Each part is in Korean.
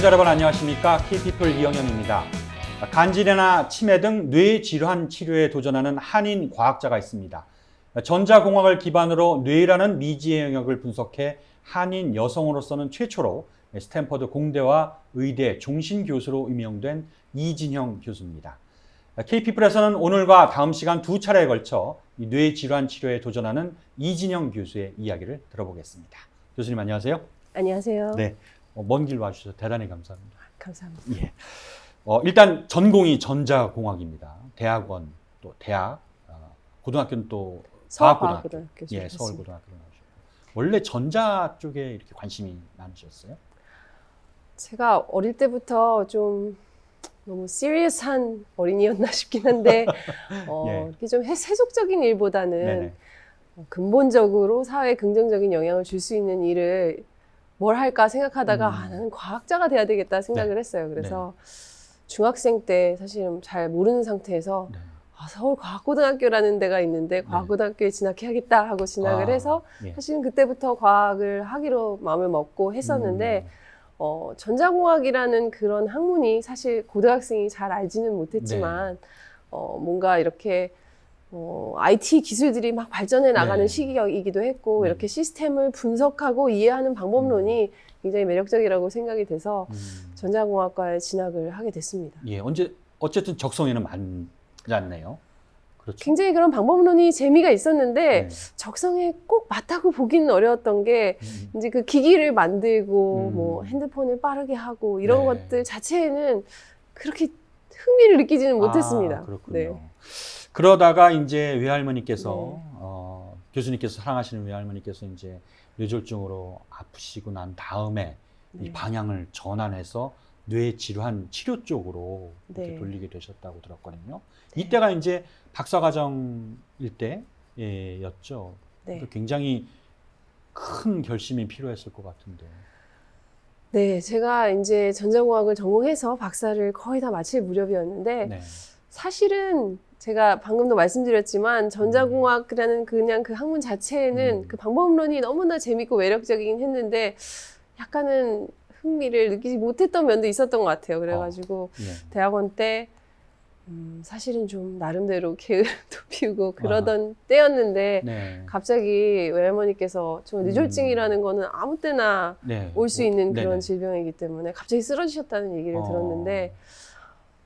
시청자 여러분 안녕하십니까? 키피플 이영현입니다. 간질이나 치매 등 뇌질환 치료에 도전하는 한인 과학자가 있습니다. 전자공학을 기반으로 뇌라는 미지의 영역을 분석해 한인 여성으로서는 최초로 스탠퍼드 공대와 의대 종신교수로 임명된 이진형 교수입니다. K피플에서는 오늘과 다음 시간 두 차례에 걸쳐 뇌질환 치료에 도전하는 이진형 교수의 이야기를 들어보겠습니다. 교수님 안녕하세요. 안녕하세요. 네, 먼 길 와주셔서 대단히 감사합니다. 감사합니다. 예. 일단 전공이 전자공학입니다. 대학원 또 대학, 고등학교는 또 과학고등학교. 예, 서울고등학교 나오셨고. 원래 전자 쪽에 이렇게 관심이 많으셨어요? 제가 어릴 때부터 좀 너무 시리어스한 어린이였나 싶긴 한데 예. 이렇게 좀 세속적인 일보다는 네네. 근본적으로 사회에 긍정적인 영향을 줄 수 있는 일을 뭘 할까 생각하다가 나는 과학자가 돼야 되겠다 생각을 했어요. 그래서 중학생 때 사실은 잘 모르는 상태에서 서울 과학고등학교라는 데가 있는데 과학고등학교에 진학해야겠다 하고 진학을 해서 사실은 그때부터 과학을 하기로 마음을 먹고 했었는데 전자공학이라는 그런 학문이 사실 고등학생이 잘 알지는 못했지만 뭔가 이렇게 IT 기술들이 막 발전해 나가는 시기이기도 했고 이렇게 시스템을 분석하고 이해하는 방법론이 굉장히 매력적이라고 생각이 돼서 전자공학과에 진학을 하게 됐습니다. 예, 어쨌든 적성에는 맞았네요. 그렇죠. 굉장히 그런 방법론이 재미가 있었는데 적성에 꼭 맞다고 보기는 어려웠던 게 이제 그 기기를 만들고 뭐 핸드폰을 빠르게 하고 이런 것들 자체에는 그렇게 흥미를 느끼지는 못했습니다. 그렇군요. 네. 그러다가 이제 외할머니께서 교수님께서 사랑하시는 외할머니께서 이제 뇌졸중으로 아프시고 난 다음에 이 방향을 전환해서 뇌질환 치료 쪽으로 이렇게 돌리게 되셨다고 들었거든요. 이때가 이제 박사과정일 때였죠. 굉장히 큰 결심이 필요했을 것 같은데. 네, 제가 이제 전자공학을 전공해서 박사를 거의 다 마칠 무렵이었는데 사실은 제가 방금도 말씀드렸지만 전자공학이라는 그냥 그 학문 자체에는 그 방법론이 너무나 재밌고 매력적이긴 했는데 약간은 흥미를 느끼지 못했던 면도 있었던 것 같아요. 그래가지고 대학원 때 사실은 좀 나름대로 게으름도 피우고 그러던 때였는데 갑자기 외할머니께서 정말 뇌졸중이라는 거는 아무 때나 올 수 있는 그런 질병이기 때문에 갑자기 쓰러지셨다는 얘기를 들었는데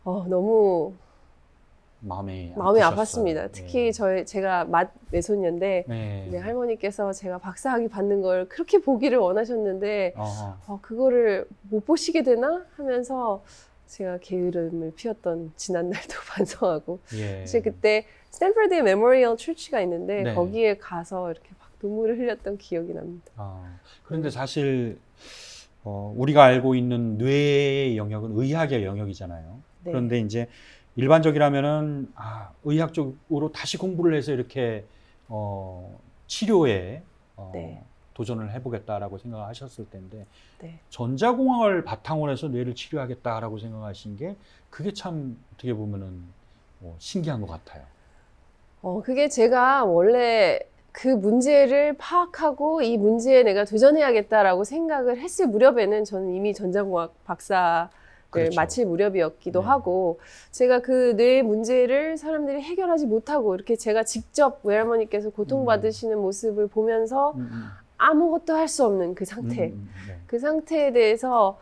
너무 마음이 아팠습니다. 특히 제가 외손녀인데 할머니께서 제가 박사학위 받는 걸 그렇게 보기를 원하셨는데 그거를 못 보시게 되나 하면서 제가 게으름을 피웠던 지난날도 반성하고 사실 그때 스탠퍼드의 메모리얼 처치가 있는데 거기에 가서 이렇게 막 눈물을 흘렸던 기억이 납니다. 그런데 사실 우리가 알고 있는 뇌의 영역은 의학의 영역이잖아요. 그런데 이제 일반적이라면은 의학 쪽으로 다시 공부를 해서 이렇게 치료에 도전을 해보겠다라고 생각하셨을 텐데 전자공학을 바탕으로 해서 뇌를 치료하겠다라고 생각하신 게 그게 참 어떻게 보면은 신기한 것 같아요. 그게 제가 원래 그 문제를 파악하고 이 문제에 내가 도전해야겠다라고 생각을 했을 무렵에는 저는 이미 전자공학 박사를 마칠 무렵이었기도 하고 제가 그 뇌 문제를 사람들이 해결하지 못하고 이렇게 제가 직접 외할머니께서 고통받으시는 모습을 보면서 아무것도 할 수 없는 그 상태 그 상태에 대해서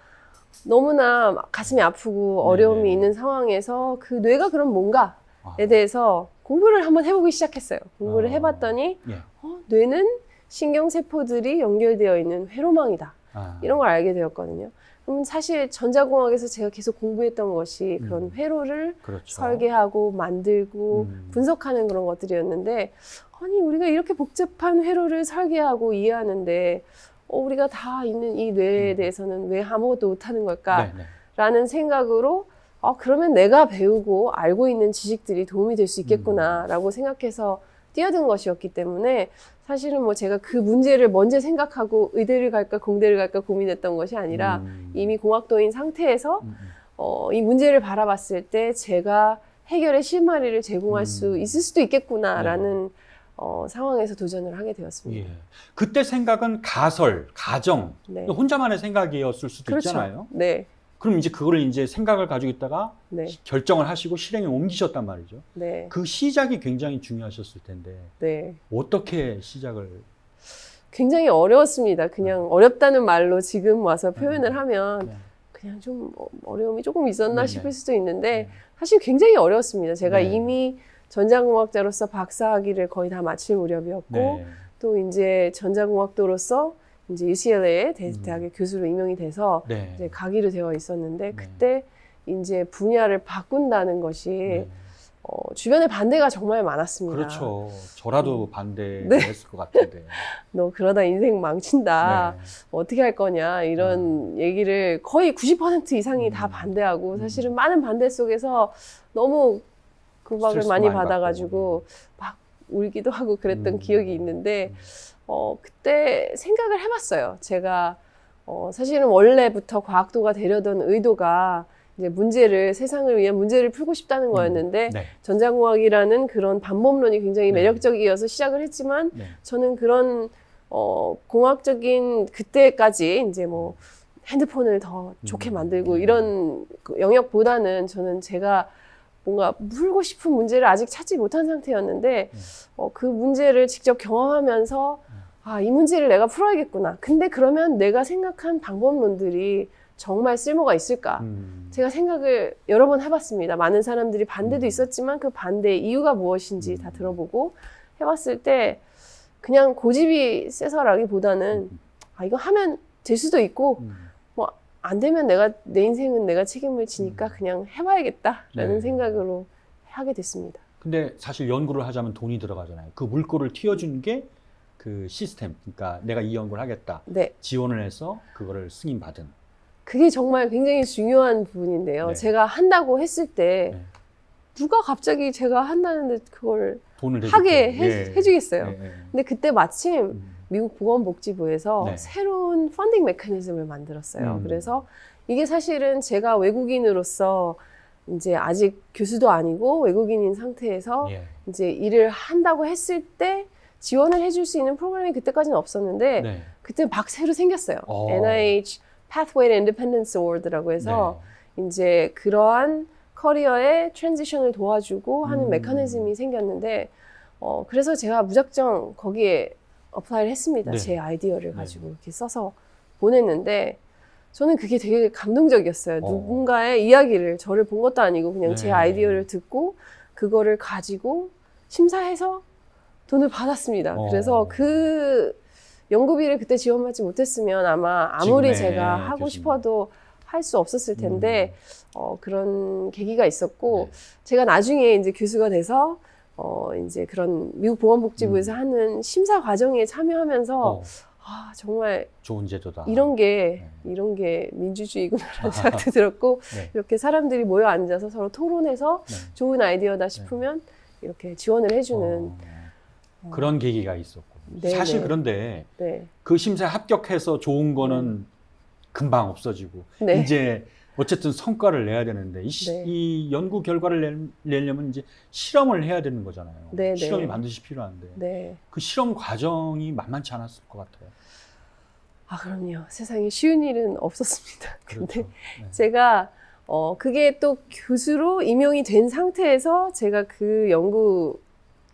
너무나 가슴이 아프고 어려움이 있는 상황에서 그 뇌가 그럼 뭔가에 대해서 공부를 한번 해보기 시작했어요. 공부를 해봤더니 뇌는 신경세포들이 연결되어 있는 회로망이다. 이런 걸 알게 되었거든요. 그럼 사실 전자공학에서 제가 계속 공부했던 것이 그런 회로를 설계하고 만들고 분석하는 그런 것들이었는데 아니 우리가 이렇게 복잡한 회로를 설계하고 이해하는데 우리가 다 있는 이 뇌에 대해서는 왜 아무것도 못하는 걸까? 라는 생각으로 그러면 내가 배우고 알고 있는 지식들이 도움이 될 수 있겠구나 라고 생각해서 뛰어든 것이었기 때문에 사실은 뭐 제가 그 문제를 먼저 생각하고 의대를 갈까 공대를 갈까 고민했던 것이 아니라 이미 공학도인 상태에서 이 문제를 바라봤을 때 제가 해결의 실마리를 제공할 수 있을 수도 있겠구나라는 상황에서 도전을 하게 되었습니다. 그때 생각은 가정, 혼자만의 생각이었을 수도 있잖아요. 네. 그럼 이제 그거를 이제 생각을 가지고 있다가 네. 결정을 하시고 실행에 옮기셨단 말이죠. 네. 그 시작이 굉장히 중요하셨을 텐데 네. 어떻게 시작을? 굉장히 어려웠습니다. 그냥 어렵다는 말로 지금 와서 표현을 하면 네. 그냥 좀 어려움이 조금 있었나 네네. 싶을 수도 있는데 네. 사실 굉장히 어려웠습니다. 제가 네. 이미 전자공학자로서 박사학위를 거의 다 마칠 무렵이었고 네. 또 이제 전자공학도로서 이제 UCLA 대학의 교수로 임용이 돼서 네. 이제 가기로 되어 있었는데 네. 그때 이제 분야를 바꾼다는 것이 네. 주변에 반대가 정말 많았습니다. 그렇죠. 저라도 반대했을 네. 것 같은데. 너 그러다 인생 망친다. 네. 어떻게 할 거냐 이런 얘기를 거의 90% 이상이 다 반대하고 사실은 많은 반대 속에서 너무 구박을 스트레스 많이 많이 받아가지고 막 울기도 하고 그랬던 기억이 있는데 음. 그때 생각을 해봤어요. 제가 사실은 원래부터 과학도가 되려던 의도가 이제 세상을 위한 문제를 풀고 싶다는 거였는데 네. 전자공학이라는 그런 반복론이 굉장히 네. 매력적이어서 시작을 했지만 네. 저는 그런 공학적인 그때까지 이제 뭐 핸드폰을 더 좋게 만들고 이런 그 영역보다는 저는 제가 뭔가 풀고 싶은 문제를 아직 찾지 못한 상태였는데 그 문제를 직접 경험하면서 이 문제를 내가 풀어야겠구나. 근데 그러면 내가 생각한 방법론들이 정말 쓸모가 있을까? 제가 생각을 여러 번 해봤습니다. 많은 사람들이 반대도 있었지만 그 반대의 이유가 무엇인지 다 들어보고 해봤을 때 그냥 고집이 세서라기보다는 이거 하면 될 수도 있고 뭐 안 되면 내 인생은 내가 책임을 지니까 그냥 해봐야겠다라는 네. 생각으로 하게 됐습니다. 근데 사실 연구를 하자면 돈이 들어가잖아요. 그 물꼬를 틔워준 게 그 시스템. 그러니까 내가 이 연구를 하겠다. 네. 지원을 해서 그거를 승인받은. 그게 정말 굉장히 중요한 부분인데요. 네. 제가 한다고 했을 때 네. 누가 갑자기 제가 한다는데 그걸 돈을 하게 대주고. 해주겠어요. 네. 근데 그때 마침 미국 보건복지부에서 네. 새로운 펀딩 메커니즘을 만들었어요. 그래서 이게 사실은 제가 외국인으로서 이제 아직 교수도 아니고 외국인인 상태에서 예. 이제 일을 한다고 했을 때 지원을 해줄 수 있는 프로그램이 그때까지는 없었는데 네. 그때 막 새로 생겼어요. NIH Pathway to Independence Award라고 해서 이제 그러한 커리어의 트랜지션을 도와주고 하는 메커니즘이 생겼는데 그래서 제가 무작정 거기에 어플라이를 했습니다. 네. 제 아이디어를 가지고 이렇게 써서 보냈는데 저는 그게 되게 감동적이었어요. 누군가의 이야기를 저를 본 것도 아니고 그냥 제 아이디어를 듣고 그거를 가지고 심사해서 돈을 받았습니다. 그래서 그 연구비를 그때 지원받지 못했으면 아무리 제가 하고 교수님. 싶어도 할 수 없었을 텐데 그런 계기가 있었고 제가 나중에 이제 교수가 돼서 이제 그런 미국 보건복지부에서 하는 심사 과정에 참여하면서 정말 좋은 제도다. 이런 게 민주주의구나라는 생각도 들었고 네. 이렇게 사람들이 모여 앉아서 서로 토론해서 좋은 아이디어다 싶으면 이렇게 지원을 해주는 그런 계기가 있었고. 네, 사실 네. 그런데 네. 그 심사에 합격해서 좋은 거는 금방 없어지고 네. 이제 어쨌든 성과를 내야 되는데 네. 이 연구 결과를 내려면 이제 실험을 해야 되는 거잖아요. 네, 실험이 네. 반드시 필요한데 네. 그 실험 과정이 만만치 않았을 것 같아요. 그럼요. 세상에 쉬운 일은 없었습니다. 근데 그렇죠. 네. 제가 그게 또 교수로 임용이 된 상태에서 제가 그 연구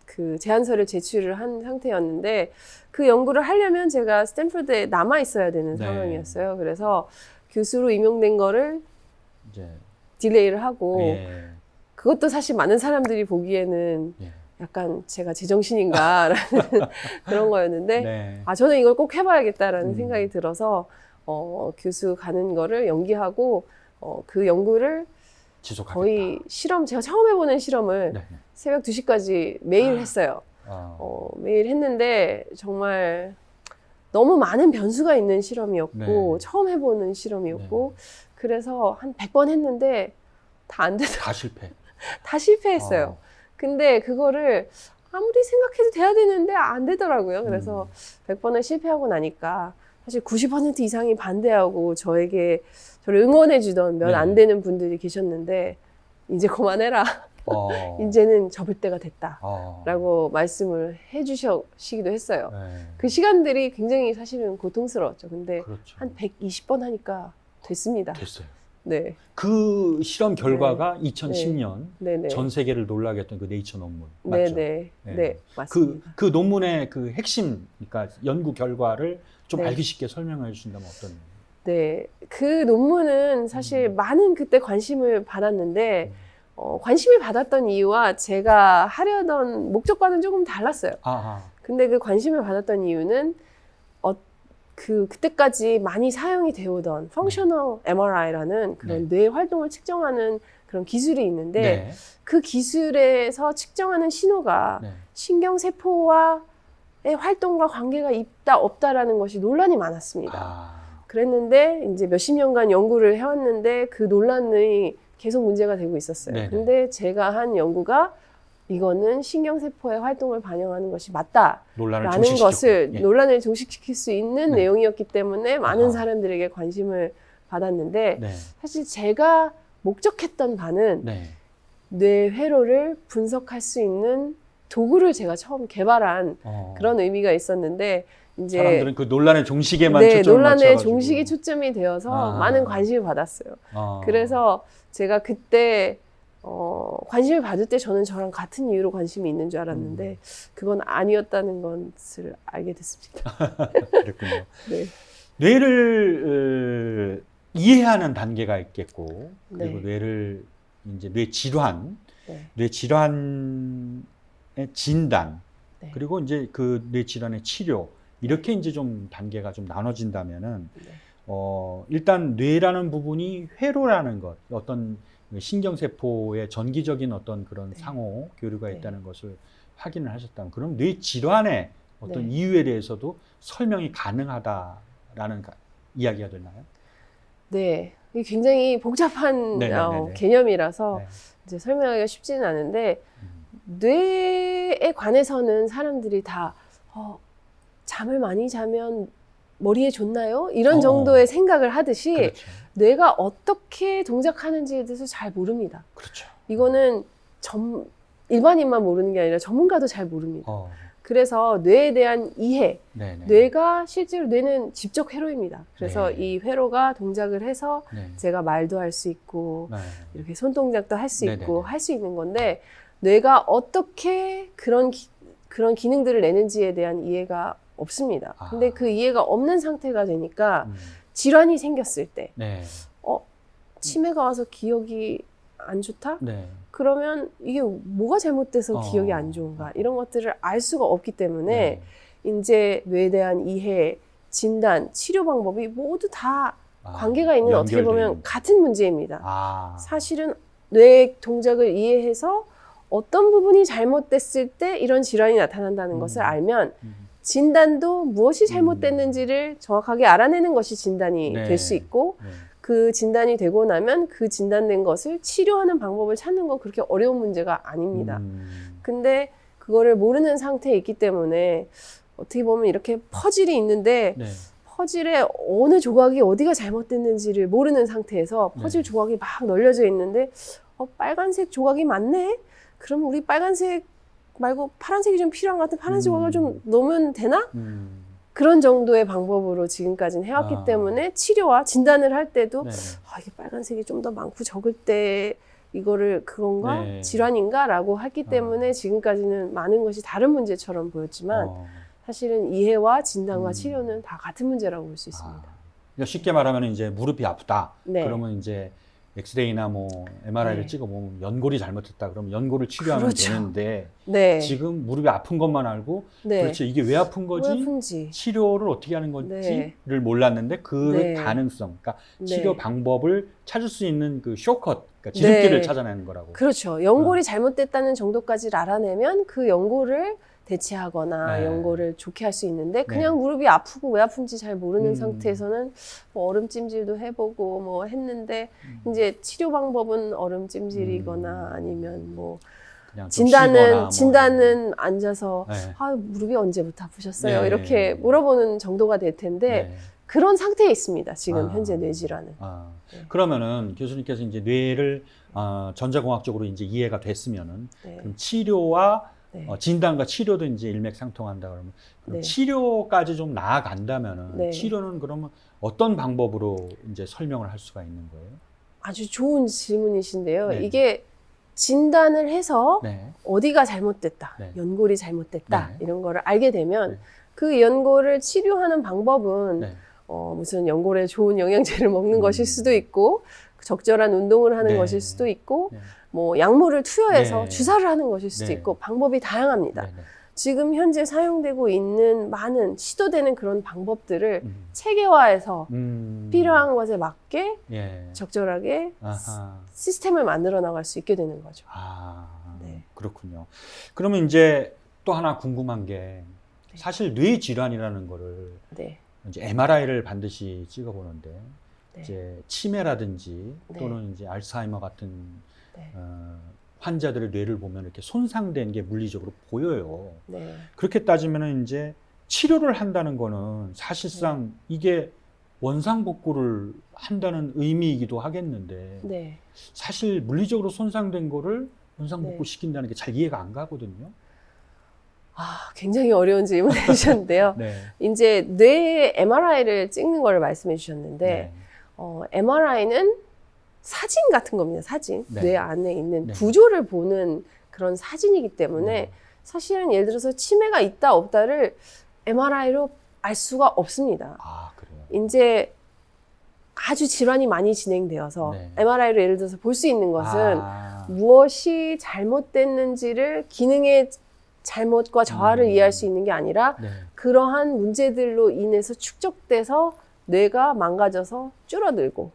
그 제안서를 제출을 한 상태였는데 그 연구를 하려면 제가 스탠포드에 남아 있어야 되는 네. 상황이었어요. 그래서 교수로 임용된 거를 이제 딜레이를 하고 예. 그것도 사실 많은 사람들이 보기에는 예. 약간 제가 제정신인가라는 그런 거였는데 네. 저는 이걸 꼭 해봐야겠다라는 생각이 들어서 교수 가는 거를 연기하고 그 연구를 지속하겠다. 거의 제가 처음 해보는 실험을 네. 새벽 2시까지 매일 했어요. 매일 했는데 정말 너무 많은 변수가 있는 실험이었고 네. 처음 해보는 실험이었고 그래서 한 100번 했는데 다 안 되더라고요. 다 실패. 다 실패했어요. 근데 그거를 아무리 생각해도 돼야 되는데 안 되더라고요. 그래서 100번을 실패하고 나니까 사실 90% 이상이 반대하고 저를 응원해 주던 몇 안 되는 분들이 계셨는데 이제 그만해라. 이제는 접을 때가 됐다. 라고 말씀을 해주시기도 했어요. 네. 그 시간들이 굉장히 사실은 고통스러웠죠. 근데 그렇죠. 한 120번 하니까 됐습니다. 됐어요. 네. 그 실험 결과가 2010년 네네. 전 세계를 놀라게 했던 그 네이처 논문 맞죠? 네네. 네. 네, 맞습니다. 그 논문의 그 핵심, 그러니까 연구 결과를 좀 네. 알기 쉽게 설명해 주신다면 어떤? 네, 그 논문은 사실 많은 그때 관심을 받았는데 관심을 받았던 이유와 제가 하려던 목적과는 조금 달랐어요. 근데 그 관심을 받았던 이유는 그때까지 많이 사용이 되어오던 펑셔널 MRI라는 그런 뇌 활동을 측정하는 그런 기술이 있는데 네. 그 기술에서 측정하는 신호가 네. 신경세포와의 활동과 관계가 있다 없다라는 것이 논란이 많았습니다. 그랬는데 이제 몇십 년간 연구를 해왔는데 그 논란이 계속 문제가 되고 있었어요. 네네. 근데 제가 한 연구가 이거는 신경세포의 활동을 반영하는 것이 맞다라는 것을 예. 논란을 종식시킬 수 있는 네. 내용이었기 때문에 많은 아하. 사람들에게 관심을 받았는데 네. 사실 제가 목적했던 바는 네. 뇌 회로를 분석할 수 있는 도구를 제가 처음 개발한 그런 의미가 있었는데 이제 사람들은 그 논란의 종식에만 네, 초점을 논란의 맞춰가지고. 종식이 초점이 되어서 아. 많은 관심을 받았어요. 아. 그래서 제가 그때 관심을 받을 때 저는 저랑 같은 이유로 관심이 있는 줄 알았는데 그건 아니었다는 것을 알게 됐습니다. 그랬군요. 네. 뇌를 이해하는 단계가 있겠고 그리고 네. 뇌를 이제 뇌 질환, 네. 뇌 질환의 진단 네. 그리고 이제 그 뇌 질환의 치료 이렇게 이제 좀 단계가 좀 나눠진다면은 네. 일단 뇌라는 부분이 회로라는 것, 어떤 신경세포의 전기적인 어떤 그런 네. 상호 교류가 네. 있다는 것을 확인을 하셨다면 그럼 뇌 질환의 어떤 네. 이유에 대해서도 설명이 가능하다라는 이야기가 되나요? 네. 이게 굉장히 복잡한 네네네네. 개념이라서 네. 이제 설명하기가 쉽지는 않은데 뇌에 관해서는 사람들이 다 잠을 많이 자면 머리에 좋나요? 이런 정도의 생각을 하듯이 그렇죠. 뇌가 어떻게 동작하는지에 대해서 잘 모릅니다. 그렇죠. 이거는 일반인만 모르는 게 아니라 전문가도 잘 모릅니다. 그래서 뇌에 대한 이해, 네네. 뇌가 실제로 뇌는 지적 회로입니다. 그래서 네. 이 회로가 동작을 해서 네. 제가 말도 할 수 있고 네. 이렇게 손동작도 할 수 있고 네네네. 할 수 있는 건데 뇌가 어떻게 그런 기능들을 내는지에 대한 이해가 없습니다. 근데 그 이해가 없는 상태가 되니까 질환이 생겼을 때 네. 치매가 와서 기억이 안 좋다? 네. 그러면 이게 뭐가 잘못돼서 기억이 안 좋은가? 이런 것들을 알 수가 없기 때문에 이제 뇌에 대한 이해, 진단, 치료 방법이 모두 다 관계가 있는 어떻게 보면 같은 문제입니다. 사실은 뇌의 동작을 이해해서 어떤 부분이 잘못됐을 때 이런 질환이 나타난다는 것을 알면 진단도 무엇이 잘못됐는지를 정확하게 알아내는 것이 진단이 네. 될 수 있고 네. 그 진단이 되고 나면 그 진단된 것을 치료하는 방법을 찾는 건 그렇게 어려운 문제가 아닙니다. 근데 그거를 모르는 상태에 있기 때문에 어떻게 보면 이렇게 퍼즐이 있는데 네. 퍼즐의 어느 조각이 어디가 잘못됐는지를 모르는 상태에서 퍼즐 조각이 막 널려져 있는데 빨간색 조각이 많네? 그럼 우리 빨간색 말고 파란색이 좀 필요한 것 같은 파란색 조각을 좀 넣으면 되나? 그런 정도의 방법으로 지금까지는 해왔기 때문에 치료와 진단을 할 때도 이게 빨간색이 좀 더 많고 적을 때 이거를 그건가? 네. 질환인가? 라고 했기 때문에 지금까지는 많은 것이 다른 문제처럼 보였지만 사실은 이해와 진단과 치료는 다 같은 문제라고 볼 수 있습니다. 그러니까 쉽게 말하면 이제 무릎이 아프다. 네. 그러면 이제 엑스레이나 뭐 MRI를 네. 찍어보면 연골이 잘못했다. 그러면 연골을 치료하면 그렇죠. 되는데 네. 지금 무릎이 아픈 것만 알고 네. 도대체 이게 왜 아픈 거지? 왜 아픈지. 치료를 어떻게 하는 건지를 몰랐는데 그 네. 가능성, 그러니까 네. 치료 방법을 찾을 수 있는 그 쇼컷, 그러니까 지름길을 네. 찾아내는 거라고. 그렇죠. 연골이 잘못됐다는 정도까지 알아내면 그 연골을 대체하거나 네. 연골을 좋게 할 수 있는데 그냥 무릎이 아프고 왜 아픈지 잘 모르는 음. 상태에서는 뭐 얼음찜질도 해보고 뭐 했는데 이제 치료 방법은 얼음찜질이거나 아니면 뭐 그냥 좀 쉬거나 뭐. 진단은 앉아서 네. 무릎이 언제부터 아프셨어요? 네. 이렇게 물어보는 정도가 될 텐데 네. 그런 상태에 있습니다. 지금 현재 뇌질환은. 네. 그러면은 교수님께서 이제 뇌를 전자공학적으로 이제 이해가 됐으면은 네. 그럼 치료와 네. 진단과 치료도 이제 일맥상통한다 그러면 그럼 네. 치료까지 좀 나아간다면은 네. 치료는 그러면 어떤 방법으로 이제 설명을 할 수가 있는 거예요? 아주 좋은 질문이신데요. 네. 이게 진단을 해서 네. 어디가 잘못됐다, 네. 연골이 잘못됐다 네. 이런 거를 알게 되면 네. 그 연골을 치료하는 방법은 네. 무슨 연골에 좋은 영양제를 먹는 것일 수도 있고 적절한 운동을 하는 네. 것일 수도 있고 네. 뭐 약물을 투여해서 네. 주사를 하는 것일 수도 네. 있고 방법이 다양합니다. 네. 네. 지금 현재 사용되고 있는 많은 시도되는 그런 방법들을 음. 체계화해서 필요한 것에 맞게 예. 적절하게 아하. 시스템을 만들어 나갈 수 있게 되는 거죠. 아, 네. 그렇군요. 그러면 이제 또 하나 궁금한 게 사실 뇌 질환이라는 거를 네. 이제 MRI를 반드시 찍어보는데 네. 이제 치매라든지 네. 또는 이제 알츠하이머 같은 네. 환자들의 뇌를 보면 이렇게 손상된 게 물리적으로 보여요. 네. 그렇게 따지면은 이제 치료를 한다는 거는 사실상 이게 원상복구를 한다는 의미이기도 하겠는데 네. 사실 물리적으로 손상된 거를 원상복구 네. 시킨다는 게 잘 이해가 안 가거든요. 굉장히 어려운 질문 해주셨는데요. 네. 이제 뇌 MRI를 찍는 걸 말씀해 주셨는데, 네. MRI는 사진 같은 겁니다. 사진. 네. 뇌 안에 있는 네. 구조를 보는 그런 사진이기 때문에 네. 사실은 예를 들어서 치매가 있다 없다를 MRI로 알 수가 없습니다. 아, 그래요. 이제 아주 질환이 많이 진행되어서 네. MRI로 예를 들어서 볼 수 있는 것은 아, 무엇이 잘못됐는지를 기능의 잘못과 저하를 이해할 수 있는 게 아니라 네. 그러한 문제들로 인해서 축적돼서 뇌가 망가져서 줄어들고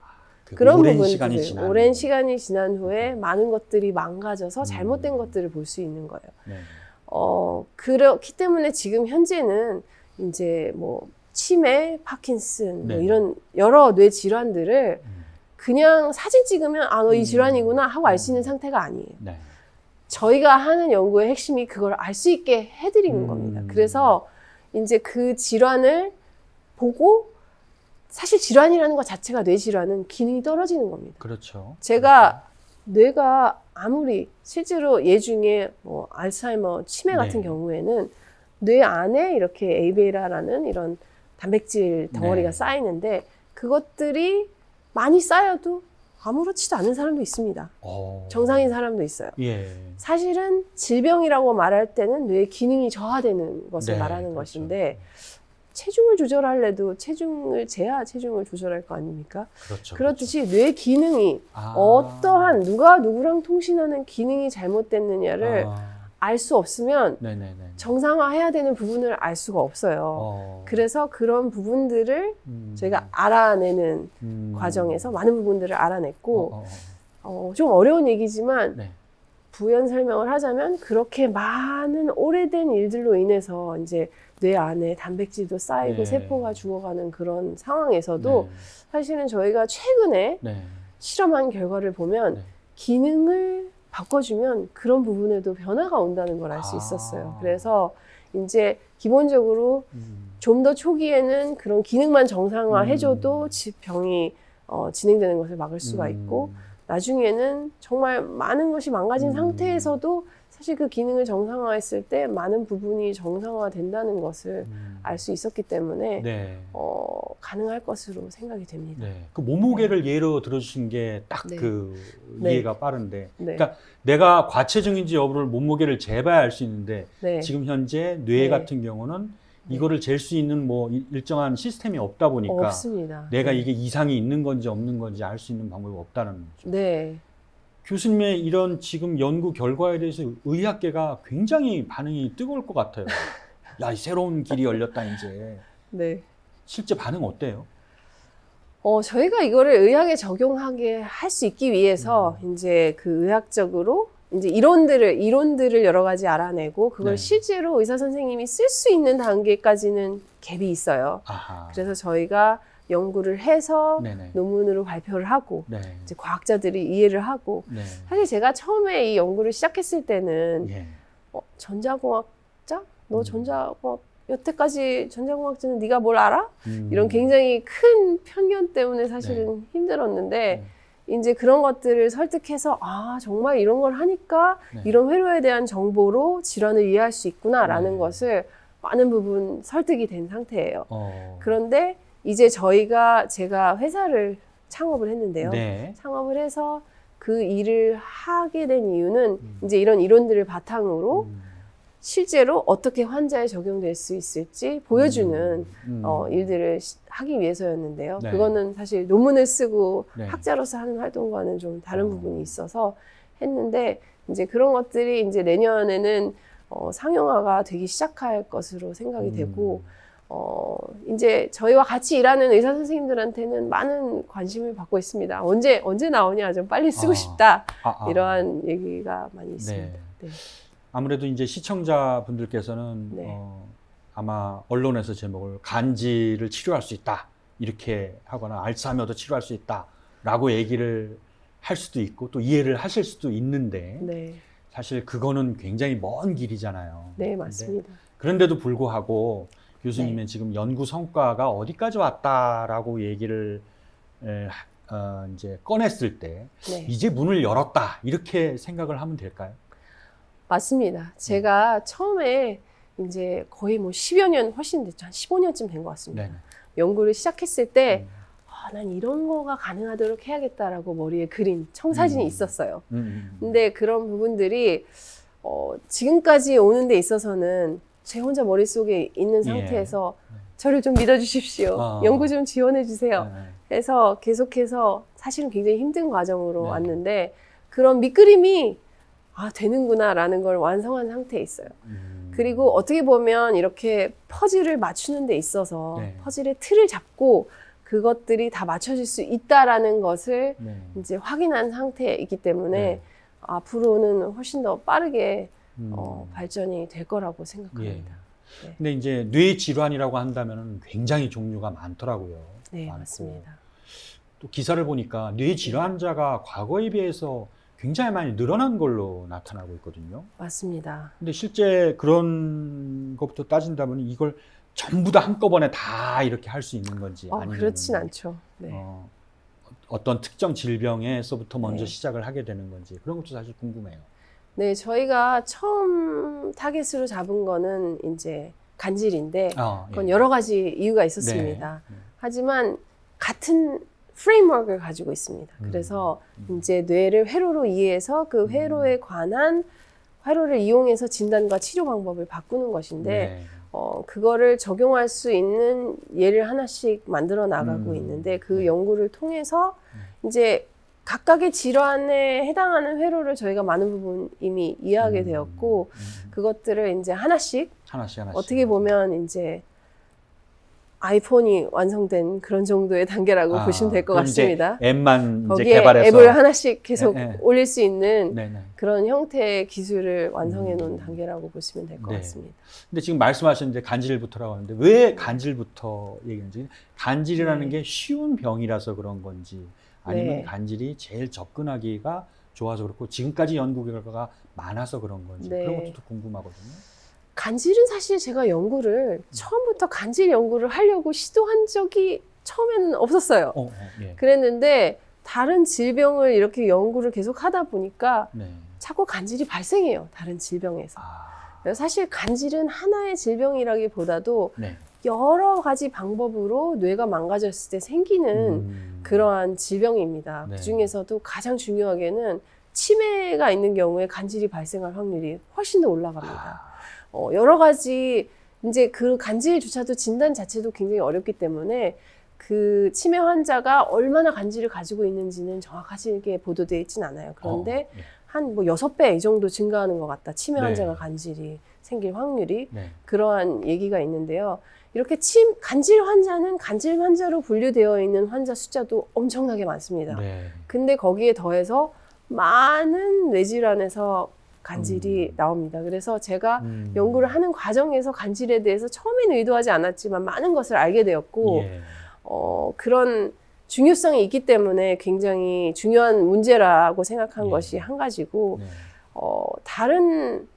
그 그런 오랜 부분들, 시간이 지난 오랜 시간이 지난 후에 많은 것들이 망가져서 잘못된 것들을 볼 수 있는 거예요. 네. 그렇기 때문에 지금 현재는 이제 뭐 치매, 파킨슨 뭐 네. 이런 여러 뇌 질환들을 그냥 사진 찍으면 너 이 질환이구나 하고 알 수 있는 상태가 아니에요. 네. 저희가 하는 연구의 핵심이 그걸 알 수 있게 해드리는 겁니다. 그래서 이제 그 질환을 보고 사실 질환이라는 것 자체가 뇌 질환은 기능이 떨어지는 겁니다. 그렇죠. 제가 뇌가 아무리 실제로 얘 중에 뭐 알츠하이머, 치매 같은 네. 경우에는 뇌 안에 이렇게 ABA라는 이런 단백질 덩어리가 네. 쌓이는데 그것들이 많이 쌓여도 아무렇지도 않은 사람도 있습니다. 정상인 사람도 있어요. 예. 사실은 질병이라고 말할 때는 뇌의 기능이 저하되는 것을 네, 말하는 그렇죠. 것인데 체중을 조절하려도 재야 체중을 조절할 거 아닙니까? 그렇죠. 그렇듯이 뇌 기능이 아. 어떠한 누가 누구랑 통신하는 기능이 잘못됐느냐를 아. 알 수 없으면 네네네. 정상화해야 되는 부분을 알 수가 없어요. 그래서 그런 부분들을 저희가 알아내는 과정에서 많은 부분들을 알아냈고 좀 어려운 얘기지만 네. 부연 설명을 하자면 그렇게 많은 오래된 일들로 인해서 이제 뇌 안에 단백질도 쌓이고 네. 세포가 죽어가는 그런 상황에서도 네. 사실은 저희가 최근에 네. 실험한 결과를 보면 네. 기능을 바꿔주면 그런 부분에도 변화가 온다는 걸 알 수 있었어요. 그래서 이제 기본적으로 좀 더 초기에는 그런 기능만 정상화해줘도 병이 진행되는 것을 막을 수가 있고 나중에는 정말 많은 것이 망가진 상태에서도 사실 그 기능을 정상화했을 때 많은 부분이 정상화된다는 것을 알 수 있었기 때문에 네. 가능할 것으로 생각이 됩니다. 네. 그 몸무게를 예로 들어주신 게 딱 네. 그 네. 이해가 빠른데, 네. 그러니까 내가 과체중인지 여부를 몸무게를 재봐야 알 수 있는데 네. 지금 현재 뇌 네. 같은 경우는 이거를 잴 수 있는 뭐 일정한 시스템이 없다 보니까 없습니다. 내가 네. 이게 이상이 있는 건지 없는 건지 알 수 있는 방법이 없다는 거죠. 네. 교수님의 이런 지금 연구 결과에 대해서 의학계가 굉장히 반응이 뜨거울 것 같아요. 야, 이 새로운 길이 열렸다 이제. 네. 실제 반응 어때요? 저희가 이거를 의학에 적용하게 할 수 있기 위해서 이제 그 의학적으로 이제 이론들을 여러 가지 알아내고 그걸 네. 실제로 의사 선생님이 쓸 수 있는 단계까지는 갭이 있어요. 아하. 그래서 저희가 연구를 해서 네네. 논문으로 발표를 하고 네. 이제 과학자들이 이해를 하고 네. 사실 제가 처음에 이 연구를 시작했을 때는 예. 전자공학자? 너 전자공학 여태까지 전자공학자는 네가 뭘 알아? 이런 굉장히 큰 편견 때문에 사실은 힘들었는데 이제 그런 것들을 설득해서 정말 이런 걸 하니까 네. 이런 회로에 대한 정보로 질환을 이해할 수 있구나라는 네. 것을 많은 부분 설득이 된 상태예요. 어. 그런데 이제 제가 회사를 창업을 했는데요. 네. 창업을 해서 그 일을 하게 된 이유는 이제 이런 이론들을 바탕으로 실제로 어떻게 환자에 적용될 수 있을지 보여주는 일들을 하기 위해서였는데요. 네. 그거는 사실 논문을 쓰고 네. 학자로서 하는 활동과는 좀 다른 부분이 있어서 했는데 이제 그런 것들이 이제 내년에는 상용화가 되기 시작할 것으로 생각이 되고 이제 저희와 같이 일하는 의사 선생님들한테는 많은 관심을 받고 있습니다. 언제 나오냐, 좀 빨리 쓰고 싶다. 이러한 얘기가 많이 있습니다. 네. 네. 아무래도 이제 시청자분들께서는 네. 아마 언론에서 제목을 간질을 치료할 수 있다 이렇게 하거나 알츠하이머도 치료할 수 있다라고 얘기를 할 수도 있고 또 이해를 하실 수도 있는데 네. 사실 그거는 굉장히 먼 길이잖아요. 네, 맞습니다. 그런데도 불구하고 교수님의 네. 지금 연구 성과가 어디까지 왔다라고 얘기를 이제 꺼냈을 때 네. 이제 문을 열었다 이렇게 생각을 하면 될까요? 맞습니다. 제가 처음에 이제 거의 뭐 10여 년 훨씬 됐죠. 한 15년쯤 된 것 같습니다. 네. 연구를 시작했을 때 난 이런 거가 가능하도록 해야겠다라고 머리에 그린 청사진이 있었어요. 근데 그런 부분들이 지금까지 오는 데 있어서는 제 혼자 머릿속에 있는 상태에서 저를 좀 믿어주십시오. 연구 좀 지원해 주세요. 그래서 계속해서 사실은 굉장히 힘든 과정으로 왔는데 그런 밑그림이 되는구나라는 걸 완성한 상태에 있어요. 그리고 어떻게 보면 이렇게 퍼즐을 맞추는 데 있어서 퍼즐의 틀을 잡고 그것들이 다 맞춰질 수 있다라는 것을 이제 확인한 상태에 있기 때문에 앞으로는 훨씬 더 빠르게 발전이 될 거라고 생각합니다. 네. 근데 이제 뇌 질환이라고 한다면 굉장히 종류가 많더라고요. 네, 많고. 맞습니다. 또 기사를 보니까 뇌 질환자가 과거에 비해서 굉장히 많이 늘어난 걸로 나타나고 있거든요. 맞습니다. 근데 실제 그런 것부터 따진다면 이걸 전부 다 한꺼번에 다 이렇게 할 수 있는 건지 아니면 그렇진 않죠. 네. 어떤 특정 질병에서부터 먼저 네. 시작을 하게 되는 건지 그런 것도 사실 궁금해요. 네, 저희가 처음 타겟으로 잡은 거는 이제 간질인데 그건 여러 가지 이유가 있었습니다. 네. 하지만 같은 프레임워크를 가지고 있습니다. 그래서 이제 뇌를 회로로 이해해서 그 회로에 관한 회로를 이용해서 진단과 치료 방법을 바꾸는 것인데 그거를 적용할 수 있는 예를 하나씩 만들어 나가고 있는데 그 연구를 통해서 이제 각각의 질환에 해당하는 회로를 저희가 많은 부분 이미 이해하게 되었고 그것들을 이제 하나씩 어떻게 보면 이제 아이폰이 완성된 그런 정도의 단계라고 보시면 될 것 같습니다. 이제 앱만 이제 거기에 개발해서 앱을 하나씩 계속 올릴 수 있는 네네. 그런 형태의 기술을 완성해 놓은 단계라고 보시면 될 것 같습니다. 근데 지금 말씀하신 이제 간질부터라고 하는데 왜 간질부터 얘기하는지 간질이라는 게 쉬운 병이라서 그런 건지 아니면 간질이 제일 접근하기가 좋아서 그렇고 지금까지 연구 결과가 많아서 그런 건지 그런 것도 또 궁금하거든요. 간질은 사실 제가 연구를 처음부터 간질 연구를 하려고 시도한 적이 처음에는 없었어요. 그랬는데 다른 질병을 이렇게 연구를 계속 하다 보니까 자꾸 간질이 발생해요. 다른 질병에서. 사실 간질은 하나의 질병이라기보다도 여러 가지 방법으로 뇌가 망가졌을 때 생기는 그러한 질병입니다. 그중에서도 가장 중요하게는 치매가 있는 경우에 간질이 발생할 확률이 훨씬 더 올라갑니다. 여러 가지 이제 그 간질조차도 진단 자체도 굉장히 어렵기 때문에 그 치매 환자가 얼마나 간질을 가지고 있는지는 정확하게 보도되어 있진 않아요. 그런데 한 뭐 6배 이 정도 증가하는 것 같다. 치매 환자가 간질이 생길 확률이 그러한 얘기가 있는데요. 이렇게 간질 환자는 간질 환자로 분류되어 있는 환자 숫자도 엄청나게 많습니다. 근데 거기에 더해서 많은 뇌질환에서 간질이 나옵니다. 그래서 제가 연구를 하는 과정에서 간질에 대해서 처음에는 의도하지 않았지만 많은 것을 알게 되었고 그런 중요성이 있기 때문에 굉장히 중요한 문제라고 생각한 것이 한 가지고 다른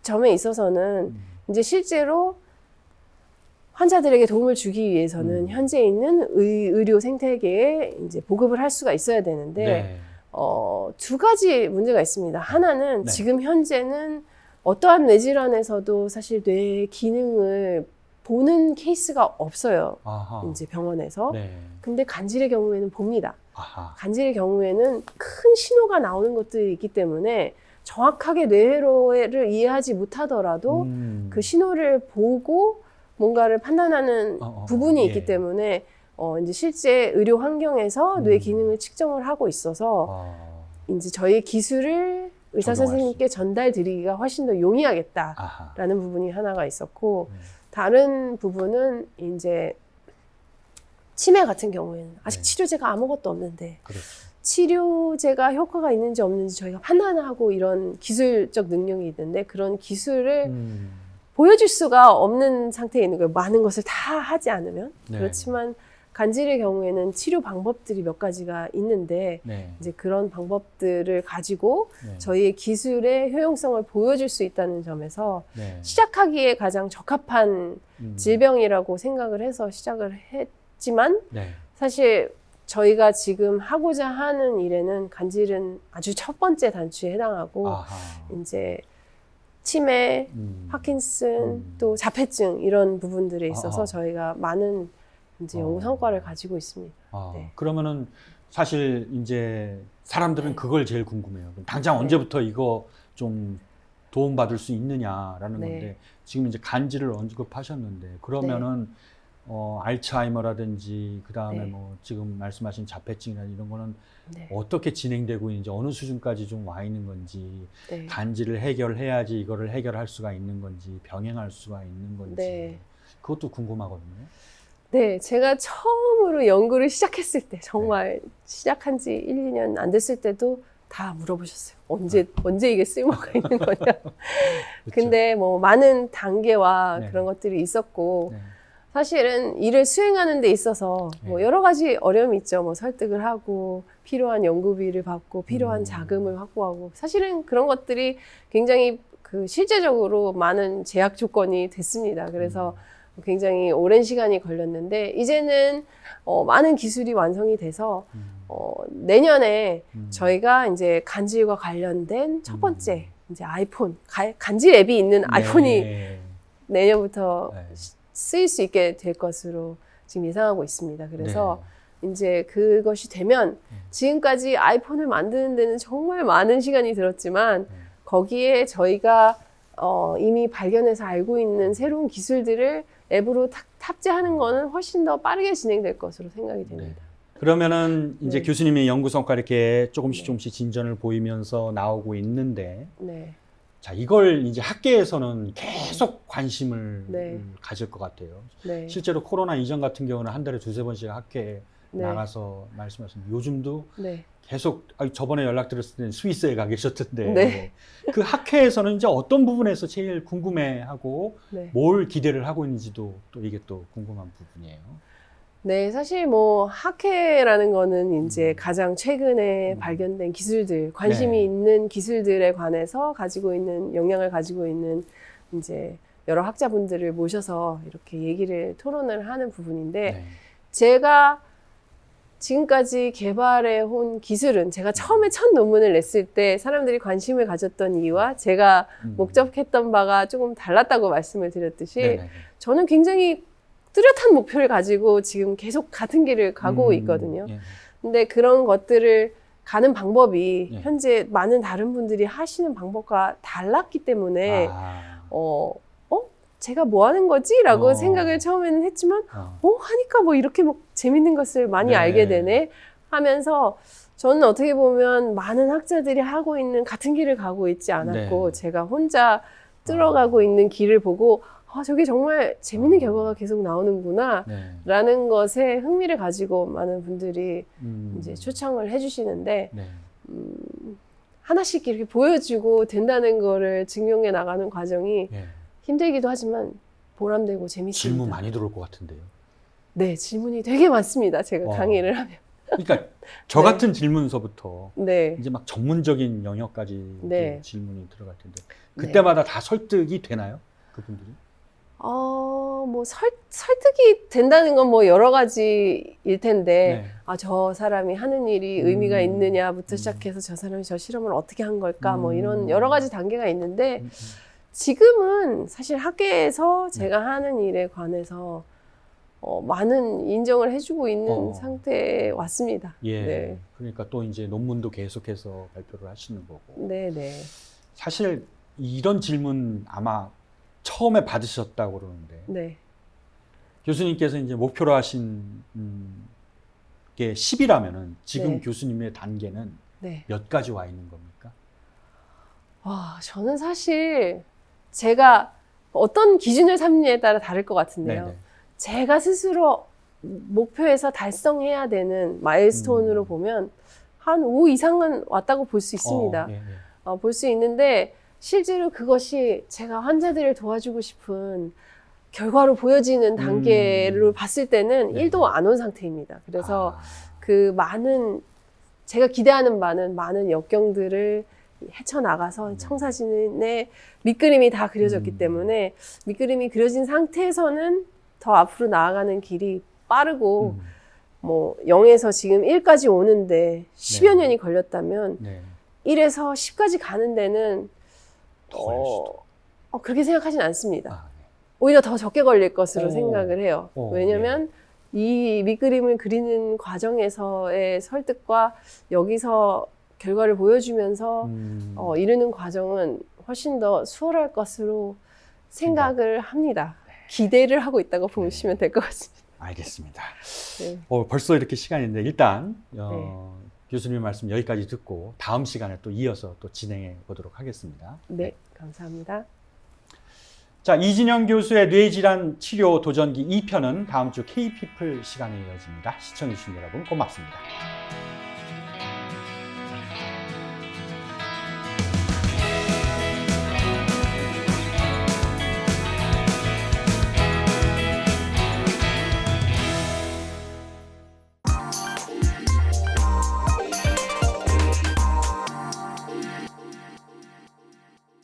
점에 있어서는 이제 실제로 환자들에게 도움을 주기 위해서는 현재 있는 의료 생태계에 이제 보급을 할 수가 있어야 되는데 두 가지 문제가 있습니다. 하나는 지금 현재는 어떠한 뇌질환에서도 사실 뇌의 기능을 보는 케이스가 없어요. 아하. 이제 병원에서. 네. 근데 간질의 경우에는 봅니다. 아하. 간질의 경우에는 큰 신호가 나오는 것들이 있기 때문에 정확하게 뇌회로를 이해하지 못하더라도 그 신호를 보고 뭔가를 판단하는 부분이 예. 있기 때문에 이제 실제 의료 환경에서 뇌 기능을 측정을 하고 있어서 이제 저희 기술을 의사 적용할 선생님께 전달드리기가 훨씬 더 용이하겠다라는 아하. 부분이 하나가 있었고 다른 부분은 이제 치매 같은 경우에는 아직 네. 치료제가 아무것도 없는데 그렇죠. 치료제가 효과가 있는지 없는지 저희가 판단하고 이런 기술적 능력이 있는데 그런 기술을 보여줄 수가 없는 상태에 있는 거예요. 많은 것을 다 하지 않으면. 네. 그렇지만 간질의 경우에는 치료 방법들이 몇 가지가 있는데 네. 이제 그런 방법들을 가지고 네. 저희의 기술의 효용성을 보여줄 수 있다는 점에서 네. 시작하기에 가장 적합한 질병이라고 생각을 해서 시작을 했지만 네. 사실 저희가 지금 하고자 하는 일에는 간질은 아주 첫 번째 단추에 해당하고 아하. 이제 치매, 파킨슨, 또 자폐증 이런 부분들에 있어서 아하. 저희가 많은 이제 연구 성과를 가지고 있습니다. 네. 그러면은 사실 이제 사람들은 그걸 제일 궁금해요. 그럼 당장 언제부터 이거 좀 도움받을 수 있느냐라는 네. 건데 지금 이제 간질을 언급하셨는데 그러면은 알츠하이머라든지 그다음에 네. 뭐 지금 말씀하신 자폐증이나 이런 거는 네. 어떻게 진행되고 있는지 어느 수준까지 좀 와 있는 건지 네. 간질을 해결해야지 이거를 해결할 수가 있는 건지 병행할 수가 있는 건지 네. 그것도 궁금하거든요. 네, 제가 처음으로 연구를 시작했을 때 정말 시작한 지 1, 2년 안 됐을 때도 다 물어보셨어요. 언제 이게 쓸모가 있는 거냐. 근데 뭐 많은 단계와 네. 그런 것들이 있었고 네. 사실은 일을 수행하는 데 있어서 뭐 네. 여러 가지 어려움이 있죠. 뭐 설득을 하고 필요한 연구비를 받고 필요한 자금을 확보하고 사실은 그런 것들이 굉장히 그 실제적으로 많은 제약 조건이 됐습니다. 그래서 굉장히 오랜 시간이 걸렸는데 이제는 많은 기술이 완성이 돼서 내년에 저희가 이제 간질과 관련된 첫 번째 이제 아이폰 간질 앱이 있는 아이폰이 네. 내년부터 네. 쓰일 수 있게 될 것으로 지금 예상하고 있습니다. 그래서 이제 그것이 되면 지금까지 아이폰을 만드는 데는 정말 많은 시간이 들었지만 거기에 저희가 이미 발견해서 알고 있는 새로운 기술들을 앱으로 탑재하는 거는 훨씬 더 빠르게 진행될 것으로 생각이 됩니다. 그러면은 이제 네. 교수님의 연구 성과 이렇게 조금씩 네. 조금씩 진전을 보이면서 나오고 있는데 네. 자, 이걸 이제 학계에서는 계속 관심을 네. 가질 것 같아요. 네. 실제로 코로나 이전 같은 경우는 한 달에 두세 번씩 학회에 네. 나가서 말씀하셨는데 요즘도 네. 계속 저번에 연락드렸을 때는 스위스에 가 계셨던데 네. 그 학회에서는 이제 어떤 부분에서 제일 궁금해하고 네. 뭘 기대를 하고 있는지도 또 이게 또 궁금한 부분이에요. 네, 사실 뭐 학회라는 거는 이제 가장 최근에 발견된 기술들, 관심이 네. 있는 기술들에 관해서 가지고 있는 영향을 가지고 있는 이제 여러 학자분들을 모셔서 이렇게 얘기를 토론을 하는 부분인데 네. 제가 지금까지 개발해 온 기술은 제가 처음에 첫 논문을 냈을 때 사람들이 관심을 가졌던 이유와 제가 목적했던 바가 조금 달랐다고 말씀을 드렸듯이 네네. 저는 굉장히 뚜렷한 목표를 가지고 지금 계속 같은 길을 가고 있거든요. 예. 근데 그런 것들을 가는 방법이 예. 현재 많은 다른 분들이 하시는 방법과 달랐기 때문에 제가 뭐 하는 거지? 라고 생각을 처음에는 했지만 하니까 뭐 이렇게 뭐 재밌는 것을 많이 네. 알게 되네 하면서 저는 어떻게 보면 많은 학자들이 하고 있는 같은 길을 가고 있지 않았고 네. 제가 혼자 뚫어가고 있는 길을 보고 저게 정말 재밌는 결과가 계속 나오는구나 네. 라는 것에 흥미를 가지고 많은 분들이 이제 초청을 해주시는데 네. 하나씩 이렇게 보여주고 된다는 거를 증명해 나가는 과정이 예. 힘들기도 하지만 보람되고 재밌습니다. 질문 많이 들어올 것 같은데요. 네, 질문이 되게 많습니다. 제가 강의를 하면. 그러니까 저 네. 같은 질문서부터 네. 이제 막 전문적인 영역까지 네. 질문이 들어갈 텐데 그때마다 다 설득이 되나요? 그분들이? 뭐 설득이 된다는 건 뭐 여러 가지일 텐데 네. 저 사람이 하는 일이 의미가 있느냐부터 시작해서 저 사람이 저 실험을 어떻게 한 걸까 뭐 이런 여러 가지 단계가 있는데 지금은 사실 학계에서 제가 하는 일에 관해서 많은 인정을 해주고 있는 상태에 왔습니다. 예. 네. 그러니까 또 이제 논문도 계속해서 발표를 하시는 거고. 네네. 사실 이런 질문 아마 처음에 받으셨다고 그러는데 네. 교수님께서 이제 목표로 하신 게 10이라면은 지금 네. 교수님의 단계는 네. 몇 가지 와 있는 겁니까? 저는 사실 제가 어떤 기준을 삼느냐에 따라 다를 것 같은데요. 네네. 제가 스스로 목표에서 달성해야 되는 마일스톤으로 보면 한 5 이상은 왔다고 볼 수 있습니다. 예, 예. 볼 수 있는데 실제로 그것이 제가 환자들을 도와주고 싶은 결과로 보여지는 단계를 봤을 때는 네. 1도 안 온 상태입니다. 그래서 그 많은 제가 기대하는 바는 많은 역경들을 헤쳐나가서 청사진의 밑그림이 다 그려졌기 때문에 밑그림이 그려진 상태에서는 더 앞으로 나아가는 길이 빠르고 뭐 0에서 지금 1까지 오는데 10여 네. 년이 걸렸다면 네. 1에서 10까지 가는 데는 더 걸릴 수도. 그렇게 생각하진 않습니다. 네. 오히려 더 적게 걸릴 것으로 오. 생각을 해요. 오, 왜냐면 이 밑그림을 그리는 과정에서의 설득과 여기서 결과를 보여주면서 이루는 과정은 훨씬 더 수월할 것으로 생각을 합니다. 기대를 하고 있다고 보시면 될 것 같습니다. 알겠습니다. 네. 벌써 이렇게 시간인데 일단 네. 교수님 말씀 여기까지 듣고 다음 시간에 또 이어서 또 진행해 보도록 하겠습니다. 네, 감사합니다. 자, 이진영 교수의 뇌질환 치료 도전기 2편은 다음 주 K-피플 시간에 이어집니다. 시청해주신 여러분 고맙습니다.